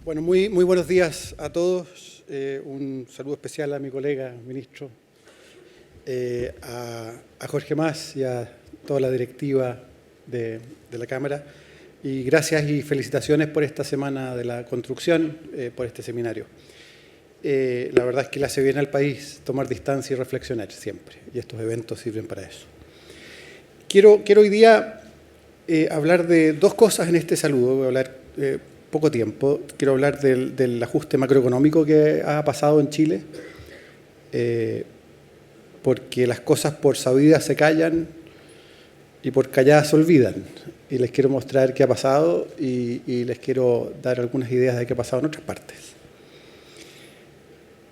Bueno, muy buenos días a todos. Un saludo especial a mi colega ministro, a Jorge Mas y a toda la directiva de la Cámara. Y gracias y felicitaciones por esta Semana de la Construcción, por este seminario. La verdad es que le hace bien al país tomar distancia y reflexionar siempre, y estos eventos sirven para eso. Quiero hoy día hablar de dos cosas en este saludo. Voy a hablar poco tiempo. Quiero hablar del ajuste macroeconómico que ha pasado en Chile, porque las cosas por sabidas se callan y por calladas se olvidan. Y les quiero mostrar qué ha pasado y les quiero dar algunas ideas de qué ha pasado en otras partes.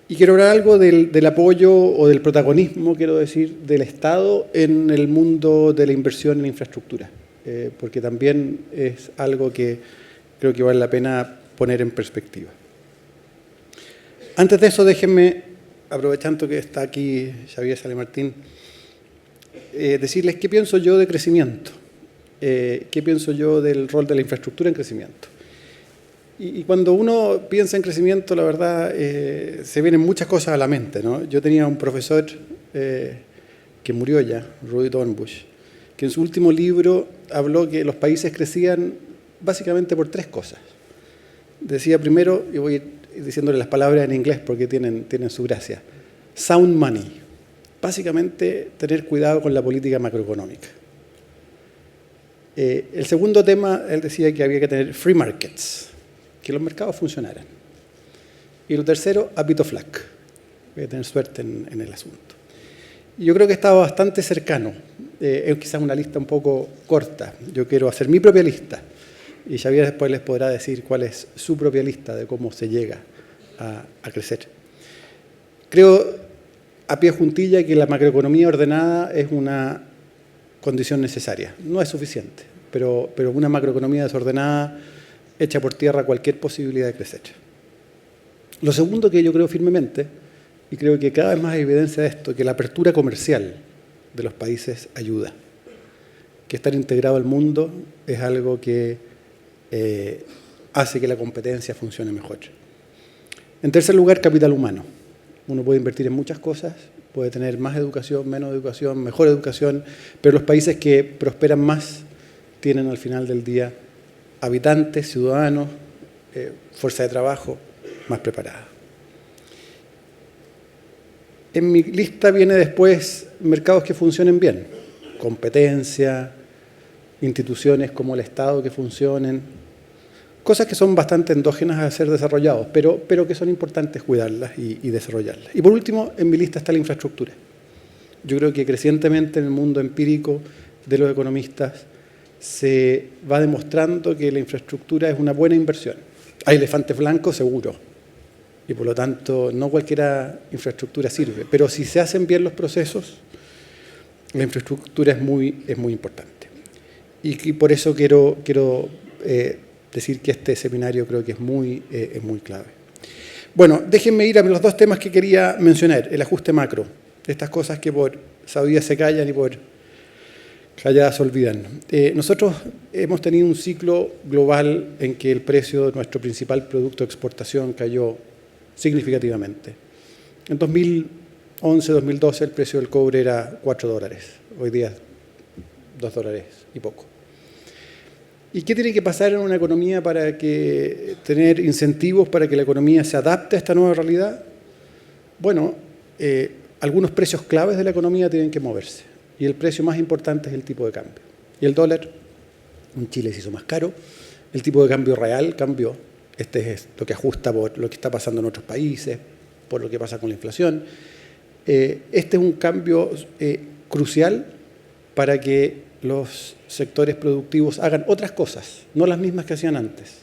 Y quiero hablar algo del apoyo o del protagonismo, quiero decir, del Estado en el mundo de la inversión en infraestructura, porque también es algo que creo que vale la pena poner en perspectiva. Antes de eso, déjenme, aprovechando que está aquí Xavier Sale Martín, decirles qué pienso yo de crecimiento, qué pienso yo del rol de la infraestructura en crecimiento. Y cuando uno piensa en crecimiento, la verdad, se vienen muchas cosas a la mente, ¿no? Yo tenía un profesor que murió ya, Rudy Dornbush, que en su último libro habló que los países crecían básicamente por tres cosas. Decía primero, y voy a ir diciéndole las palabras en inglés porque tienen su gracia, sound money, básicamente tener cuidado con la política macroeconómica. El segundo tema, él decía que había que tener free markets, que los mercados funcionaran. Y lo tercero, a bit of luck, voy a tener suerte en el asunto. Y yo creo que estaba bastante cercano, es quizás una lista un poco corta, yo quiero hacer mi propia lista. Y Xavier después les podrá decir cuál es su propia lista de cómo se llega a crecer. Creo, a pie juntilla, que la macroeconomía ordenada es una condición necesaria. No es suficiente, pero una macroeconomía desordenada echa por tierra cualquier posibilidad de crecer. Lo segundo que yo creo firmemente, y creo que cada vez más hay evidencia de esto, que la apertura comercial de los países ayuda. Que estar integrado al mundo es algo que hace que la competencia funcione mejor. En tercer lugar, capital humano. Uno puede invertir en muchas cosas, puede tener más educación, menos educación, mejor educación, pero los países que prosperan más tienen al final del día habitantes, ciudadanos, fuerza de trabajo más preparada. En mi lista viene después mercados que funcionen bien, competencia, instituciones como el Estado que funcionen, cosas que son bastante endógenas a ser desarrollados, pero que son importantes cuidarlas y desarrollarlas. Y por último, en mi lista está la infraestructura. Yo creo que crecientemente en el mundo empírico de los economistas se va demostrando que la infraestructura es una buena inversión. Hay elefantes blancos, seguro, y por lo tanto no cualquier infraestructura sirve, pero si se hacen bien los procesos, la infraestructura es muy importante. Y por eso quiero decir que este seminario creo que es muy clave. Bueno, déjenme ir a los dos temas que quería mencionar. El ajuste macro, estas cosas que por sabidas se callan y por calladas se olvidan. Nosotros hemos tenido un ciclo global en que el precio de nuestro principal producto de exportación cayó significativamente. En 2011, 2012 el precio del cobre era $4. Hoy día $2 y poco. ¿Y qué tiene que pasar en una economía para tener incentivos para que la economía se adapte a esta nueva realidad? Bueno, algunos precios claves de la economía tienen que moverse. Y el precio más importante es el tipo de cambio. Y el dólar en Chile se hizo más caro. El tipo de cambio real cambió. Este es lo que ajusta por lo que está pasando en otros países, por lo que pasa con la inflación. Este es un cambio crucial para que los sectores productivos hagan otras cosas, no las mismas que hacían antes,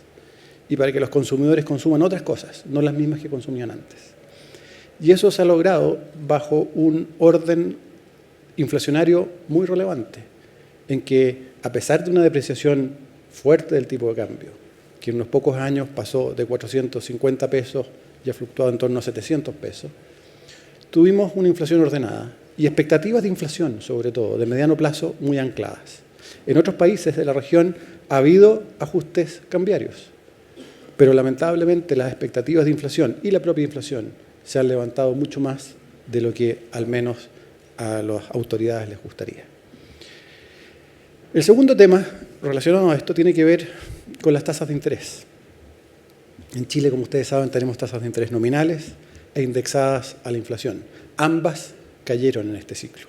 y para que los consumidores consuman otras cosas, no las mismas que consumían antes. Y eso se ha logrado bajo un orden inflacionario muy relevante, en que a pesar de una depreciación fuerte del tipo de cambio, que en unos pocos años pasó de 450 pesos y ha fluctuado en torno a 700 pesos, tuvimos una inflación ordenada y expectativas de inflación, sobre todo, de mediano plazo, muy ancladas. En otros países de la región ha habido ajustes cambiarios, pero lamentablemente las expectativas de inflación y la propia inflación se han levantado mucho más de lo que al menos a las autoridades les gustaría. El segundo tema relacionado a esto tiene que ver con las tasas de interés. En Chile, como ustedes saben, tenemos tasas de interés nominales e indexadas a la inflación. Ambas cayeron en este ciclo.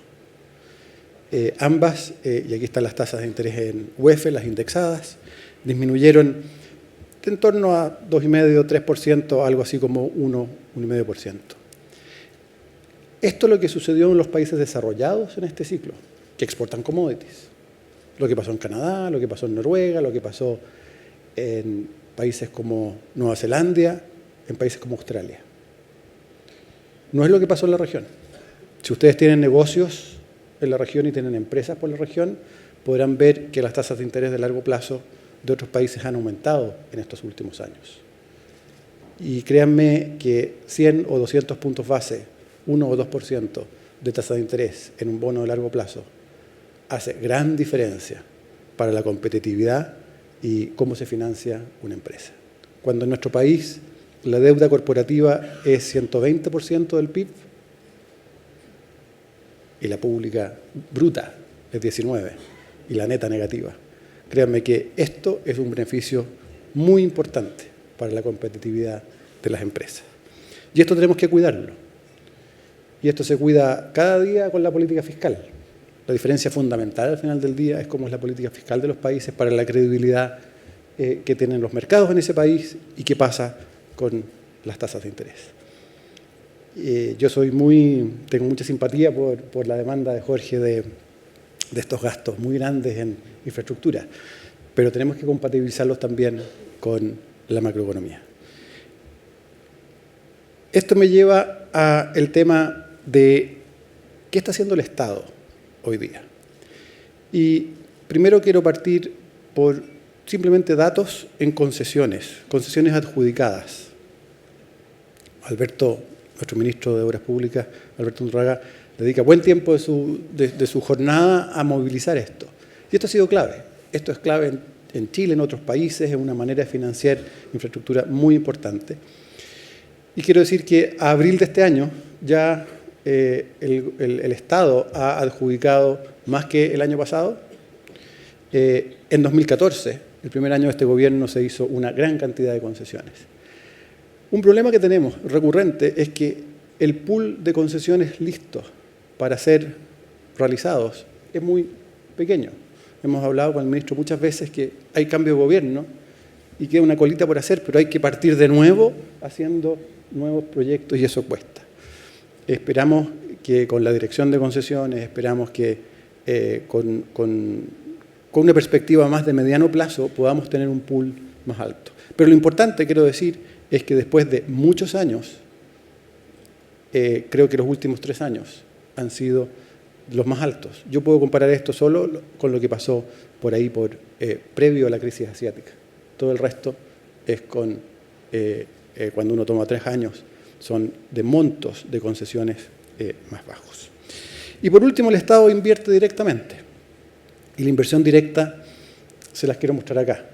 Ambas, y aquí están las tasas de interés en UEF, las indexadas, disminuyeron de en torno a 2,5-3%, algo así como 1,5%. Esto es lo que sucedió en los países desarrollados en este ciclo, que exportan commodities. Lo que pasó en Canadá, lo que pasó en Noruega, lo que pasó en países como Nueva Zelanda, en países como Australia. No es lo que pasó en la región. Si ustedes tienen negocios en la región y tienen empresas por la región, podrán ver que las tasas de interés de largo plazo de otros países han aumentado en estos últimos años. Y créanme que 100 o 200 puntos base, 1 o 2% de tasa de interés en un bono de largo plazo hace gran diferencia para la competitividad y cómo se financia una empresa. Cuando en nuestro país la deuda corporativa es 120% del PIB y la pública bruta es 19% y la neta negativa. Créanme que esto es un beneficio muy importante para la competitividad de las empresas. Y esto tenemos que cuidarlo. Y esto se cuida cada día con la política fiscal. La diferencia fundamental al final del día es cómo es la política fiscal de los países para la credibilidad que tienen los mercados en ese país y qué pasa con las tasas de interés. Yo tengo mucha simpatía por la demanda de Jorge de estos gastos muy grandes en infraestructura, pero tenemos que compatibilizarlos también con la macroeconomía. Esto me lleva al tema de qué está haciendo el Estado hoy día. Y primero quiero partir por simplemente datos en concesiones adjudicadas. Nuestro ministro de Obras Públicas, Alberto Unruaga, dedica buen tiempo de su jornada a movilizar esto. Y esto ha sido clave. Esto es clave en Chile, en otros países, es una manera de financiar infraestructura muy importante. Y quiero decir que a abril de este año ya el Estado ha adjudicado más que el año pasado. En 2014, el primer año de este gobierno, se hizo una gran cantidad de concesiones. Un problema que tenemos recurrente es que el pool de concesiones listos para ser realizados es muy pequeño. Hemos hablado con el ministro muchas veces que hay cambio de gobierno y queda una colita por hacer, pero hay que partir de nuevo haciendo nuevos proyectos y eso cuesta. Esperamos que con la dirección de concesiones, esperamos que con una perspectiva más de mediano plazo podamos tener un pool más alto. Pero lo importante, quiero decir, es que después de muchos años, creo que los últimos 3 años han sido los más altos. Yo puedo comparar esto solo con lo que pasó por ahí previo a la crisis asiática. Todo el resto es cuando uno toma 3 años, son de montos de concesiones más bajos. Y por último, el Estado invierte directamente. Y la inversión directa se las quiero mostrar acá.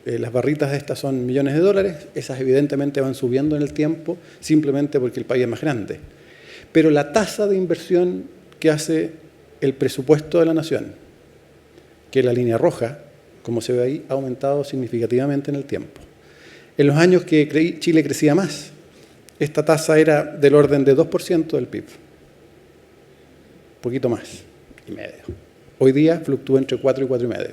Las barritas estas son millones de dólares, esas evidentemente van subiendo en el tiempo, simplemente porque el país es más grande. Pero la tasa de inversión que hace el presupuesto de la nación, que es la línea roja, como se ve ahí, ha aumentado significativamente en el tiempo. En los años que Chile crecía más, esta tasa era del orden de 2% del PIB. Un poquito más y medio. Hoy día fluctúa entre 4 y 4,5.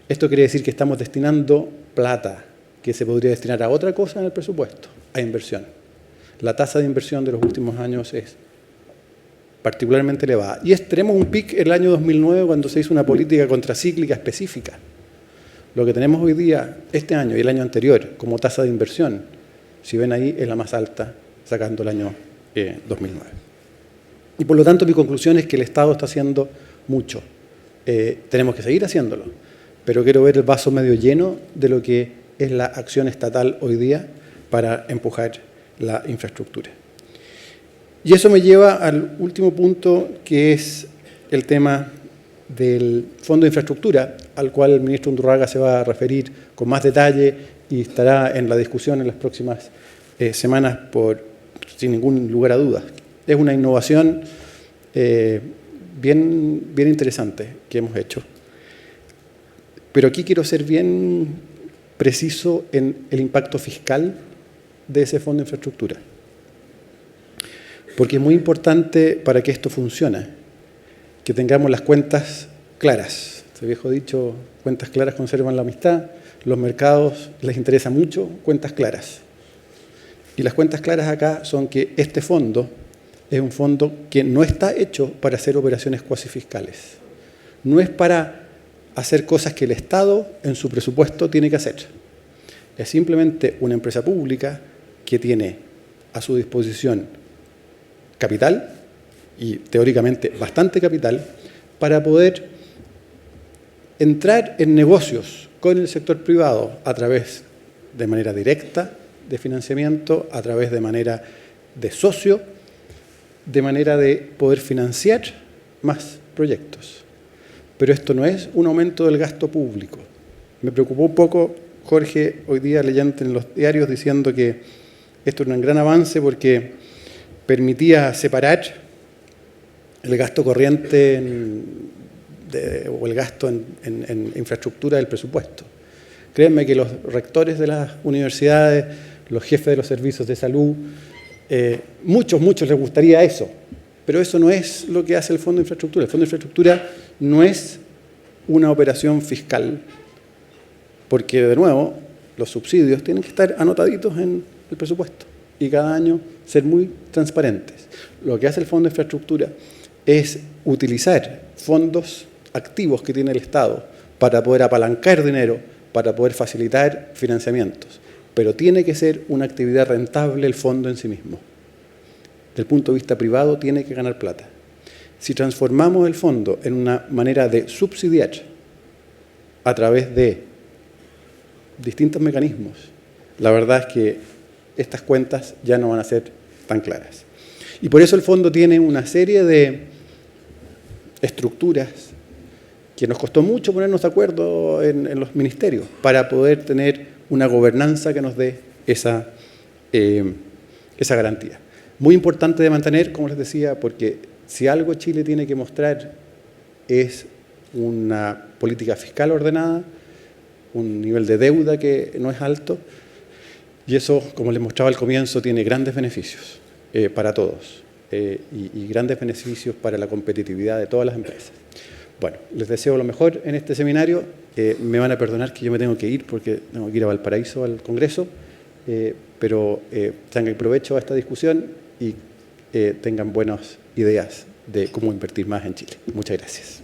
Esto quiere decir que estamos destinando plata que se podría destinar a otra cosa en el presupuesto, a inversión. La tasa de inversión de los últimos años es particularmente elevada. Y tenemos un pic en el año 2009 cuando se hizo una política contracíclica específica. Lo que tenemos hoy día, este año y el año anterior, como tasa de inversión, si ven ahí, es la más alta, sacando el año 2009. Y por lo tanto, mi conclusión es que el Estado está haciendo mucho. Tenemos que seguir haciéndolo, pero quiero ver el vaso medio lleno de lo que es la acción estatal hoy día para empujar la infraestructura. Y eso me lleva al último punto, que es el tema del Fondo de Infraestructura, al cual el ministro Undurraga se va a referir con más detalle y estará en la discusión en las próximas semanas sin ningún lugar a dudas. Es una innovación bien interesante que hemos hecho. Pero aquí quiero ser bien preciso en el impacto fiscal de ese Fondo de Infraestructura. Porque es muy importante para que esto funcione, que tengamos las cuentas claras. Este viejo dicho, cuentas claras conservan la amistad. Los mercados les interesa mucho cuentas claras. Y las cuentas claras acá son que este fondo es un fondo que no está hecho para hacer operaciones cuasi fiscales. No es para hacer cosas que el Estado en su presupuesto tiene que hacer. Es simplemente una empresa pública que tiene a su disposición capital, y teóricamente bastante capital, para poder entrar en negocios con el sector privado a través de manera directa de financiamiento, a través de manera de socio, de manera de poder financiar más proyectos. Pero esto no es un aumento del gasto público. Me preocupó un poco Jorge hoy día leyendo en los diarios diciendo que esto era un gran avance porque permitía separar el gasto corriente o el gasto en infraestructura del presupuesto. Créanme que los rectores de las universidades, los jefes de los servicios de salud, muchos les gustaría eso, pero eso no es lo que hace el Fondo de Infraestructura. El Fondo de Infraestructura no es una operación fiscal, porque de nuevo los subsidios tienen que estar anotaditos en el presupuesto y cada año ser muy transparentes. Lo que hace el Fondo de Infraestructura es utilizar fondos activos que tiene el Estado para poder apalancar dinero, para poder facilitar financiamientos. Pero tiene que ser una actividad rentable el fondo en sí mismo. Desde el punto de vista privado tiene que ganar plata. Si transformamos el fondo en una manera de subsidiar a través de distintos mecanismos, la verdad es que estas cuentas ya no van a ser tan claras. Y por eso el fondo tiene una serie de estructuras que nos costó mucho ponernos de acuerdo en los ministerios para poder tener una gobernanza que nos dé esa garantía. Muy importante de mantener, como les decía, porque si algo Chile tiene que mostrar es una política fiscal ordenada, un nivel de deuda que no es alto, y eso, como les mostraba al comienzo, tiene grandes beneficios para todos y grandes beneficios para la competitividad de todas las empresas. Bueno, les deseo lo mejor en este seminario. Me van a perdonar que yo me tengo que ir porque tengo que ir a Valparaíso al Congreso, pero tengan provecho a esta discusión y tengan buenas ideas de cómo invertir más en Chile. Muchas gracias.